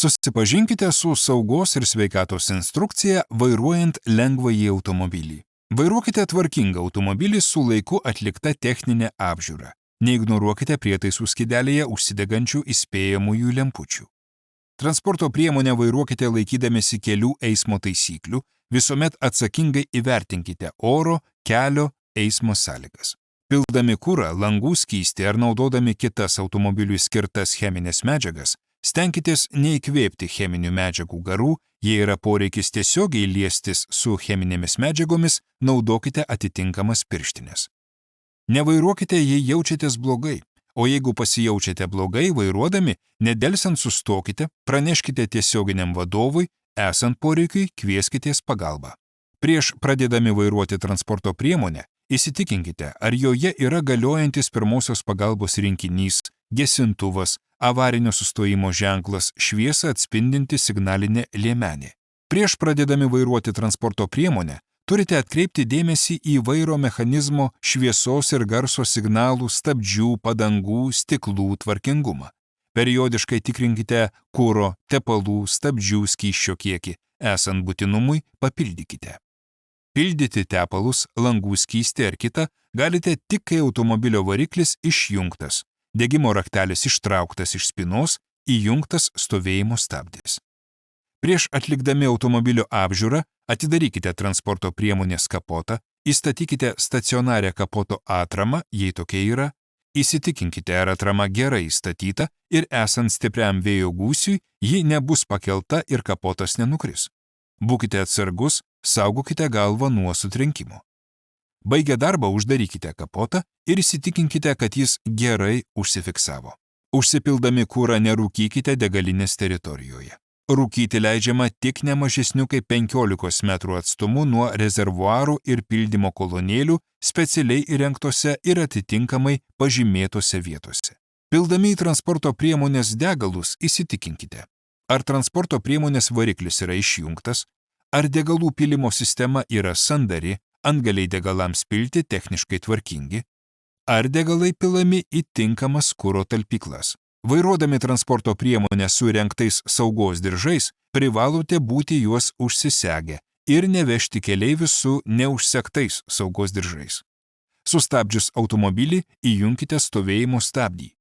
Susipažinkite su saugos ir sveikatos instrukcija vairuojant lengvąjį automobilį. Vairuokite tvarkingą automobilį su laiku atlikta techninė apžiūra. Neignoruokite prietaisų skydelėje užsidegančių įspėjamųjų lempučių. Transporto priemonę vairuokite laikydamėsi kelių eismo taisyklių, visuomet atsakingai įvertinkite oro, kelio, eismo sąlygas. Pildami kurą, langų skystį ar naudodami kitas automobiliui skirtas cheminės medžiagas, stenkitės neįkvėpti cheminių medžiagų garų, jei yra poreikis tiesiogiai liestis su cheminėmis medžiagomis, naudokite atitinkamas pirštines. Nevairuokite, jei jaučiatės blogai, o jeigu pasijaučiate blogai vairuodami, nedelsiant sustokite, praneškite tiesioginiam vadovui, esant poreikiui kvieskitės pagalbą. Prieš pradėdami vairuoti transporto priemonę, įsitikinkite, ar joje yra galiojantis pirmosios pagalbos rinkinys, gesintuvas, avarinio sustojimo ženklas, šviesą atspindinti signalinė liemenė. Prieš pradėdami vairuoti transporto priemonę, turite atkreipti dėmesį į vairo mechanizmo šviesos ir garso signalų, stabdžių, padangų, stiklų tvarkingumą. Periodiškai tikrinkite kuro, tepalų, stabdžių skysčio kiekį, esant būtinumui papildykite. Pildyti tepalus, langų skystį ar kitą galite tik, kai automobilio variklis išjungtas, degimo raktelis ištrauktas iš spynos, įjungtas stovėjimo stabdis. Prieš atlikdami automobilio apžiūrą, atidarykite transporto priemonės kapotą, įstatykite stacionarią kapoto atramą, jei tokia yra, įsitikinkite, ar atrama gerai įstatyta ir esant stipriam vėjo gūsiui, ji nebus pakelta ir kapotas nenukris. Būkite atsargus, saugokite galvą nuo sutrenkimo. Baigę darbą uždarykite kapotą ir įsitikinkite, kad jis gerai užsifiksavo. Užsipildami kurą nerūkykite degalinės teritorijoje. Rūkyti leidžiama tik ne mažesniu kaip 15 metrų atstumu nuo rezervuarų ir pildymo kolonėlių specialiai įrengtose ir atitinkamai pažymėtose vietose. Pildami į transporto priemonės degalus įsitikinkite, ar transporto priemonės variklis yra išjungtas, ar degalų pylimo sistema yra sandari, antgaliai degalams pilti techniškai tvarkingi, ar degalai pilami į tinkamas kuro talpyklas. Vairuodami transporto priemonę su įrengtais saugos diržais, privalote būti juos užsisegę ir nevežti keleivius su neužsegtais saugos diržais. Sustabdžius automobilį, įjunkite stovėjimo stabdį.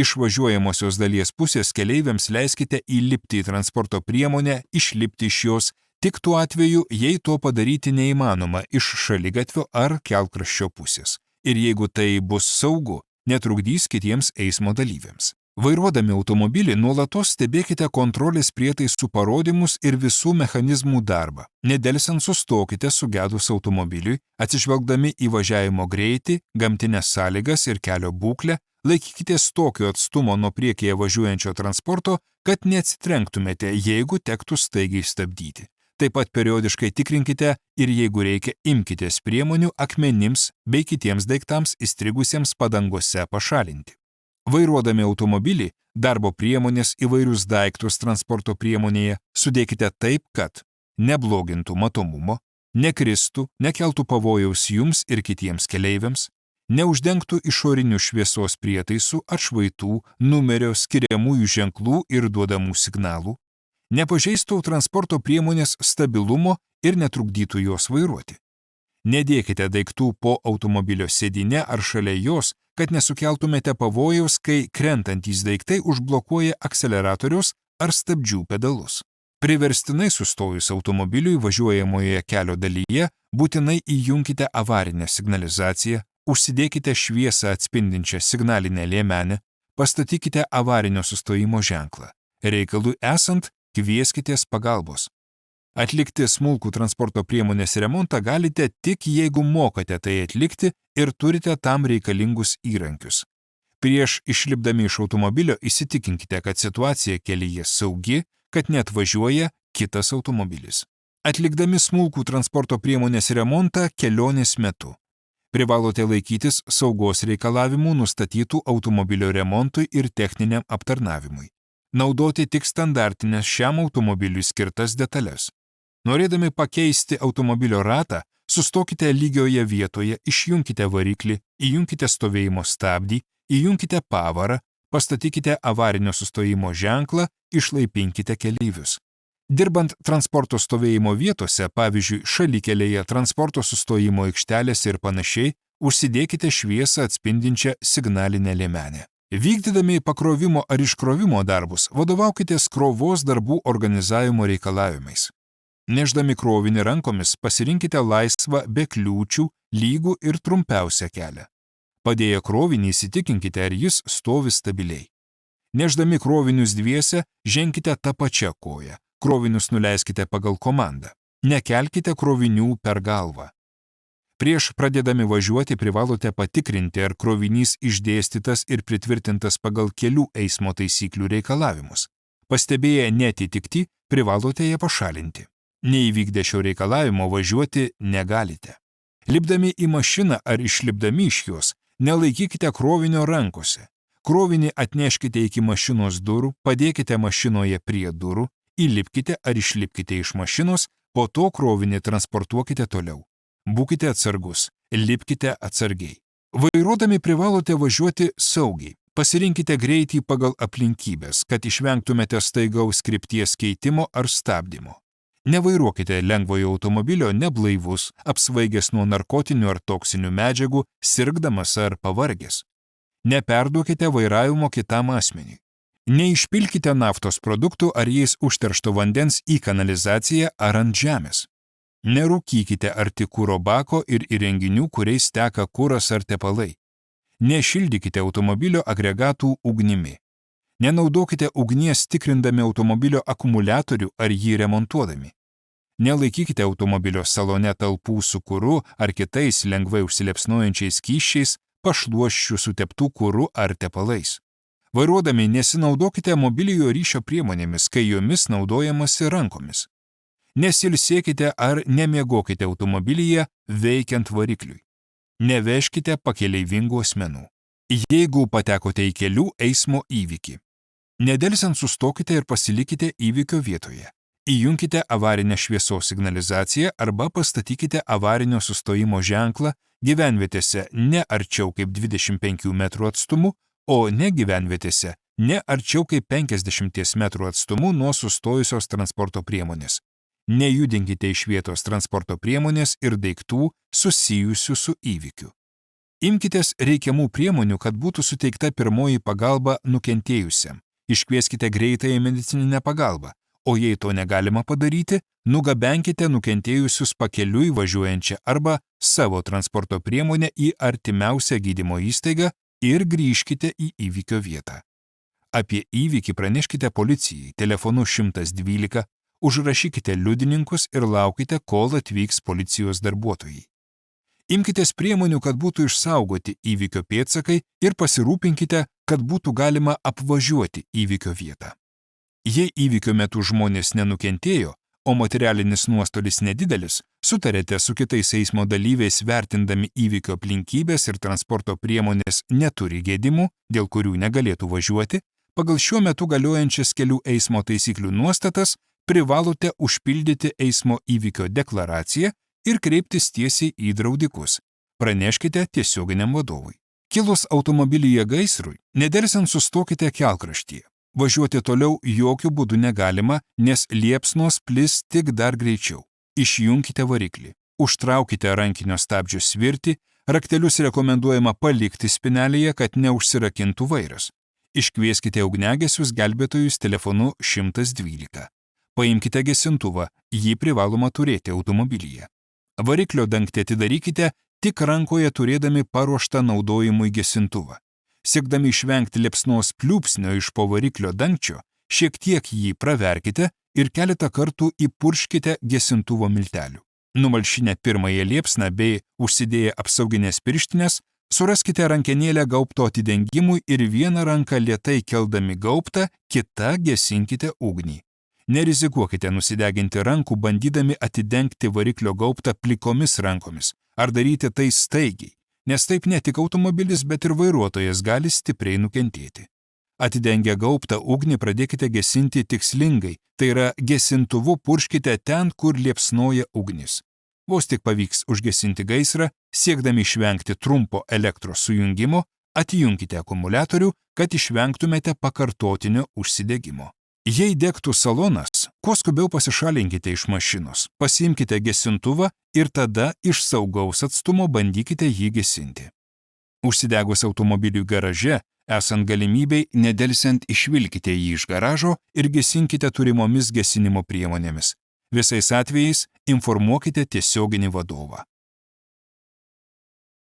Iš važiuojamosios dalies pusės keleiviams leiskite įlipti į transporto priemonę, išlipti iš jos, tik tuo atveju, jei to padaryti neįmanoma iš šaligatvio ar kelkraščio pusės. Ir jeigu tai bus saugu, netrukdys kitiems eismo dalyviams. Vairuodami automobilį nuolatos stebėkite kontrolės prietaisų parodymus ir visų mechanizmų darbą. Nedelsiant sustokite sugedus automobiliui, atsižvelgdami į važiavimo greitį, gamtinės sąlygas ir kelio būklę, laikykitės tokio atstumo nuo priekyje važiuojančio transporto, kad neatsitrenktumėte, jeigu tektų staigiai stabdyti. Taip pat periodiškai tikrinkite ir jeigu reikia, imkitės priemonių akmenims bei kitiems daiktams įstrigusiems padangose pašalinti. Vairuodami automobilį, darbo priemonės įvairius daiktus transporto priemonėje sudėkite taip, kad neblogintų matomumo, nekristų, nekeltų pavojaus jums ir kitiems keleiviams, neuždengtų išorinių šviesos prietaisų, atšvaitų, numerio, skiriamųjų ženklų ir duodamų signalų, nepažeistų transporto priemonės stabilumo ir netrukdytų jos vairuoti. Nedėkite daiktų po automobilio sėdine ar šalia jos, kad nesukeltumėte pavojaus, kai krentantys daiktai užblokuoja akseleratoriaus ar stabdžių pedalus. Priverstinai sustojus automobiliui važiuojamoje kelio dalyje, būtinai įjunkite avarinę signalizaciją, užsidėkite šviesą atspindinčią signalinę liemenę, pastatykite avarinio sustojimo ženklą. Reikalui esant, kvieskitės pagalbos. Atlikti smulkų transporto priemonės remontą galite tik jeigu mokate tai atlikti ir turite tam reikalingus įrankius. Prieš išlipdami iš automobilio įsitikinkite, kad situacija kelyje saugi, kad net važiuoja kitas automobilis. Atlikdami smulkų transporto priemonės remontą kelionės metu, privalote laikytis saugos reikalavimų nustatytų automobilio remontui ir techniniam aptarnavimui. Naudoti tik standartinės šiam automobiliui skirtas detalės. Norėdami pakeisti automobilio ratą, sustokite lygioje vietoje, išjunkite variklį, įjunkite stovėjimo stabdį, įjunkite pavarą, Pastatykite avarinio sustojimo ženklą, išlaipinkite keleivius. Dirbant transporto stovėjimo vietose, pavyzdžiui, šalikelėje, transporto sustojimo aikštelėse ir panašiai, užsidėkite šviesą atspindinčią signalinę liemenę. Vykdydami pakrovimo ar iškrovimo darbus, vadovaukitės krovos darbų organizavimo reikalavimais. Nešdami krovinį rankomis, pasirinkite laisvą, be kliūčių, lygų ir trumpiausią kelią. Padėję krovinį įsitikinkite, ar jis stovi stabiliai. Neždami krovinius dviese, ženkite tą pačią koją. Krovinius nuleiskite pagal komandą. Nekelkite krovinių per galvą. Prieš pradėdami važiuoti privalote patikrinti, ar krovinys išdėstytas ir pritvirtintas pagal kelių eismo taisyklių reikalavimus. Pastebėję neatitikti, privalote ją pašalinti. Neįvykdę šio reikalavimo važiuoti negalite. Lipdami į mašiną ar išlipdami iš jos, nelaikykite krovinio rankose. Krovinį atneškite iki mašinos durų, padėkite mašinoje prie durų, įlipkite ar išlipkite iš mašinos, po to krovinį transportuokite toliau. Būkite atsargus, lipkite atsargiai. Vairuodami privalote važiuoti saugiai. Pasirinkite greitį pagal aplinkybės, kad išvengtumėte staigaus krypties keitimo ar stabdymo. Nevairuokite lengvojo automobilio neblaivus, apsvaigęs nuo narkotinių ar toksinių medžiagų, sirgdamas ar pavargęs. Neperduokite vairavimo kitam asmeniui. Neišpilkite naftos produktų ar jais užteršto vandens į kanalizaciją ar ant žemės. Nerūkykite arti kuro bako ir įrenginių, kuriais teka kuras ar tepalai. Nešildykite automobilio agregatų ugnimi. Nenaudokite ugnies tikrindami automobilio akumuliatorių ar jį remontuodami. Nelaikykite automobilio salone talpų su kuru ar kitais lengvai užsiliepsnojančiais skysčiais, pašluosčių su teptų kuru ar tepalais. Vairuodami nesinaudokite mobiliojo ryšio priemonėmis, kai jomis naudojamasi rankomis. Nesilsėkite ar nemiegokite automobilyje veikiant varikliui. Nevežkite pakeleivingų asmenų. Jeigu patekote į kelių eismo įvykį, nedelsiant sustokite ir pasilikite įvykio vietoje. Įjunkite avarinę šviesos signalizaciją arba pastatykite avarinio sustojimo ženklą gyvenvietėse ne arčiau kaip 25 metrų atstumu, o ne gyvenvietėse ne arčiau kaip 50 metrų atstumu nuo sustojusios transporto priemonės. Nejudinkite iš vietos transporto priemonės ir daiktų susijusių su įvykiu. Imkitės reikiamų priemonių, kad būtų suteikta pirmoji pagalba nukentėjusiam. Iškvieskite greitąją medicininę pagalbą, o jei to negalima padaryti, nugabenkite nukentėjusius pakeliui važiuojančią arba savo transporto priemonę į artimiausią gydymo įstaigą ir grįžkite į įvykio vietą. Apie įvykį praneškite policijai telefonu 112, užrašykite liudininkus ir laukite, kol atvyks policijos darbuotojai. Imkitės priemonių, kad būtų išsaugoti įvykio pėdsakai ir pasirūpinkite, kad būtų galima apvažiuoti įvykio vietą. Jei įvykio metu žmonės nenukentėjo, o materialinis nuostolis nedidelis, sutarėte su kitais eismo dalyviais vertindami įvykio aplinkybės ir transporto priemonės neturi gedimų, dėl kurių negalėtų važiuoti, pagal šiuo metu galiojančias kelių eismo taisyklių nuostatas privalote užpildyti eismo įvykio deklaraciją ir kreiptis tiesiai į draudikus. Praneškite tiesioginiam vadovui. Kilus automobilyje gaisrui, nedelsiant sustokite kelkraštyje. Važiuoti toliau jokių būdų negalima, nes liepsnos plis tik dar greičiau. Išjunkite variklį. Užtraukite rankinio stabdžio svirtį, raktelius rekomenduojama palikti spinelėje, kad neužsirakintų vairas. Iškvieskite ugniagesius gelbėtojus telefonu 112. Paimkite gesintuvą, jį privaloma turėti automobilyje. Variklio dangtį atidarykite tik rankoje turėdami paruoštą naudojimui gesintuvą. Siekdami išvengti liepsnos pliūpsnio iš po variklio dangčio, šiek tiek jį praverkite ir keletą kartų įpurškite gesintuvo miltelių. Numalšinę pirmąją liepsną bei užsidėję apsauginės pirštinės, suraskite rankenėlę gaubto atidengimui ir vieną ranką lėtai keldami gaubtą, kitą gesinkite ugnį. Nerizikuokite nusideginti rankų, bandydami atidengti variklio gaubtą plikomis rankomis ar daryti tai staigiai, nes taip ne tik automobilis, bet ir vairuotojas gali stipriai nukentėti. Atidengę gaubtą ugnį pradėkite gesinti tikslingai, tai yra gesintuvu purškite ten, kur liepsnoja ugnis. Vos tik pavyks užgesinti gaisrą, siekdami išvengti trumpo elektros sujungimo, Atjunkite akumuliatorių, kad išvengtumėte pakartotinio užsidegimo. Jei degtų salonas, kuo skubiau pasišalinkite iš mašinos, pasiimkite gesintuvą ir tada iš saugaus atstumo bandykite jį gesinti. Užsidegus automobiliui garaže, esant galimybei, nedelsiant išvilkite jį iš garažo ir gesinkite turimomis gesinimo priemonėmis. Visais atvejais informuokite tiesioginį vadovą.